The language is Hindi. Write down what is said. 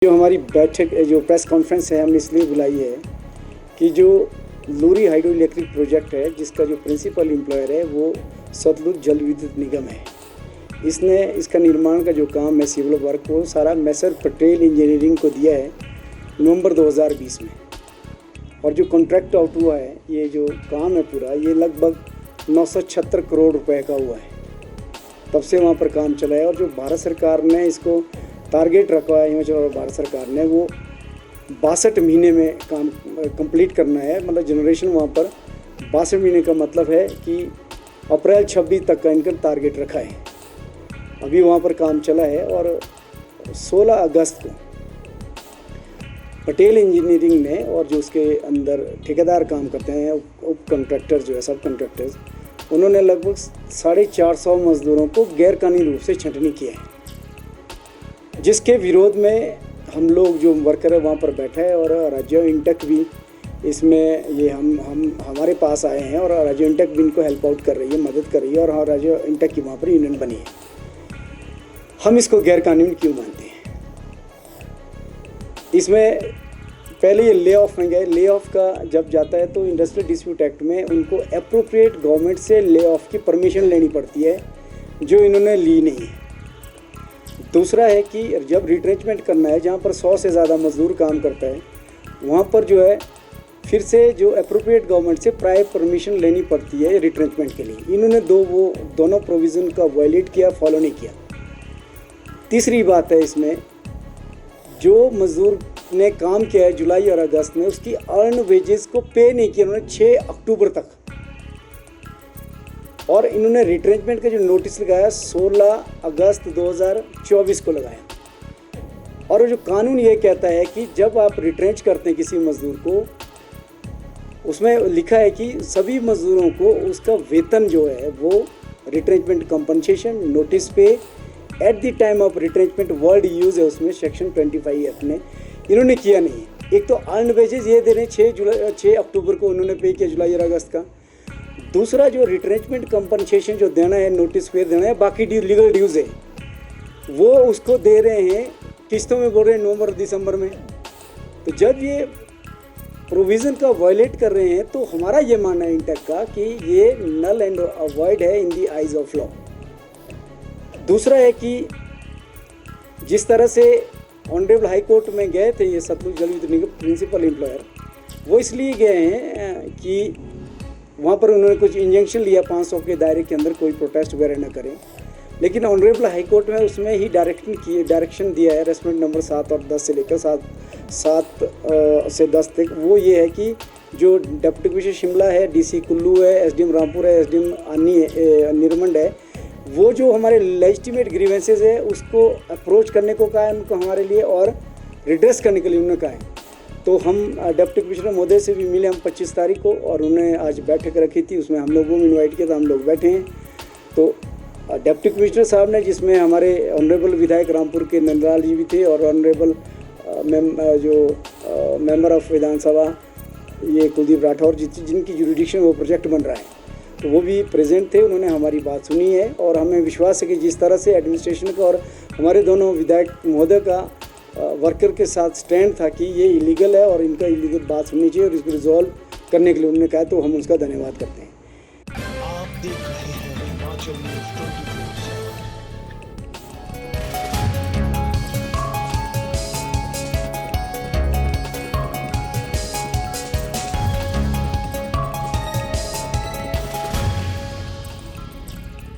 जो हमारी बैठक जो प्रेस कॉन्फ्रेंस है हमने इसलिए बुलाई है कि जो लूरी हाइड्रो इलेक्ट्रिक प्रोजेक्ट है जिसका जो प्रिंसिपल एम्प्लॉयर है वो सतलुज जल विद्युत निगम है। इसने इसका निर्माण का जो काम है सिविल वर्क वो सारा मैसर पटेल इंजीनियरिंग को दिया है नवंबर 2020 में। और जो कॉन्ट्रैक्ट आउट हुआ है ये जो काम है पूरा ये लगभग 976 करोड़ रुपए का हुआ है। तब से वहाँ पर काम चला है और जो भारत सरकार ने इसको टारगेट रखा है हिमाचल और भारत सरकार ने वो 62 महीने में काम कंप्लीट करना है। मतलब जनरेशन वहाँ पर 62 महीने का मतलब है कि अप्रैल 26 तक का इनका टारगेट रखा है। अभी वहाँ पर काम चला है और 16 अगस्त को पटेल इंजीनियरिंग ने और जो उसके अंदर ठेकेदार काम करते हैं उप कॉन्ट्रैक्टर जो है सब कॉन्ट्रैक्टर्स उन्होंने लगभग 450 मज़दूरों को गैरकानूनी रूप से छंटनी किया है, जिसके विरोध में हम लोग जो वर्कर है वहाँ पर बैठा है। और राज्य इंटक भी इसमें ये हम हमारे पास आए हैं और राज्य इंटक भी इनको हेल्प आउट कर रही है, मदद कर रही है। और राज्य इंटक की वहाँ पर यूनियन बनी है। हम इसको गैरकानूनी क्यों मानते हैं? इसमें पहले ये ले ऑफ में गए। ले ऑफ का जब जाता है तो इंडस्ट्रियल डिस्प्यूट एक्ट में उनको अप्रोप्रिएट गवर्नमेंट से ले ऑफ की परमिशन लेनी पड़ती है, जो इन्होंने ली नहीं है। दूसरा है कि जब रिट्रेंचमेंट करना है जहाँ पर 100 से ज़्यादा मजदूर काम करता है वहाँ पर जो है फिर से जो अप्रोप्रिएट गवर्नमेंट से प्रायर परमिशन लेनी पड़ती है रिट्रेंचमेंट के लिए। इन्होंने दोनों प्रोविज़न का वायलेट किया, फॉलो नहीं किया। तीसरी बात है इसमें जो मजदूर ने काम किया है जुलाई और अगस्त में उसकी अर्न वेजेस को पे नहीं किया उन्होंने 6 अक्टूबर तक। और इन्होंने रिट्रेंचमेंट का जो नोटिस लगाया 16 अगस्त 2024 को लगाया। और जो कानून ये कहता है कि जब आप रिट्रेंच करते हैं किसी मजदूर को उसमें लिखा है कि सभी मजदूरों को उसका वेतन जो है वो रिट्रेंचमेंट कंपनसेशन नोटिस पे at the time of retrenchment word use है उसमें सेक्शन 25F में इन्होंने किया नहीं। एक तो अर्न वेजेस ये दे रहे हैं 6 अक्टूबर को उन्होंने पे किया जुलाई और अगस्त का। दूसरा जो रिट्रेंचमेंट कंपनसेशन जो देना है नोटिस पे देना है बाकी लीगल ड्यूज़ है वो उसको दे रहे हैं किस्तों में, बोल रहे हैं नवंबर दिसंबर में। तो जब ये प्रोविज़न का वायलेट कर रहे हैं तो हमारा ये मानना है इंटक का कि ये नल एंड अवॉइड है इन दी आइज ऑफ लॉ। दूसरा है कि जिस तरह से ऑनरेबल हाई कोर्ट में गए थे ये सतलुज जल विद्युत निगम प्रिंसिपल एम्प्लॉयर वो इसलिए गए हैं कि वहाँ पर उन्होंने कुछ इंजंक्शन लिया 500 के दायरे के अंदर कोई प्रोटेस्ट वगैरह न करें। लेकिन ऑनरेबल हाई कोर्ट में उसमें ही डायरेक्शन दिया है रेस्पोंडेंट नंबर 7 और 10 से लेकर 7 से 10 तक। वो ये है कि जो डिप्टी कमिश्नर शिमला है, डीसी कुल्लू है, एसडीएम रामपुर है, एसडीएम आनी निर्मंड है, वो जो हमारे लेजिटिमेट ग्रीवेंसेज है उसको अप्रोच करने को कहा है उनको हमारे लिए और रिड्रेस करने के लिए उन्होंने कहा है। तो हम डिप्टी कमिश्नर महोदय से भी मिले हम 25 तारीख को और उन्होंने आज बैठक रखी थी उसमें हम लोगों को इनवाइट किया था, हम लोग बैठे हैं। तो डिप्टी कमिश्नर साहब ने जिसमें हमारे ऑनरेबल विधायक रामपुर के नंदलाल जी भी थे और ऑनरेबल मेंबर ऑफ विधानसभा ये कुलदीप राठौर जी जिनकी जुरिडिक्शन वो प्रोजेक्ट बन रहा है तो वो भी प्रेजेंट थे। उन्होंने हमारी बात सुनी है और हमें विश्वास है कि जिस तरह से एडमिनिस्ट्रेशन का और हमारे दोनों विधायक महोदय का वर्कर के साथ स्टैंड था कि ये इलीगल है और इनका इलीगल बात सुननी चाहिए और इसको रिजॉल्व करने के लिए उन्होंने कहा तो हम उसका धन्यवाद करते हैं। आप देख रहे हैं हिमाचल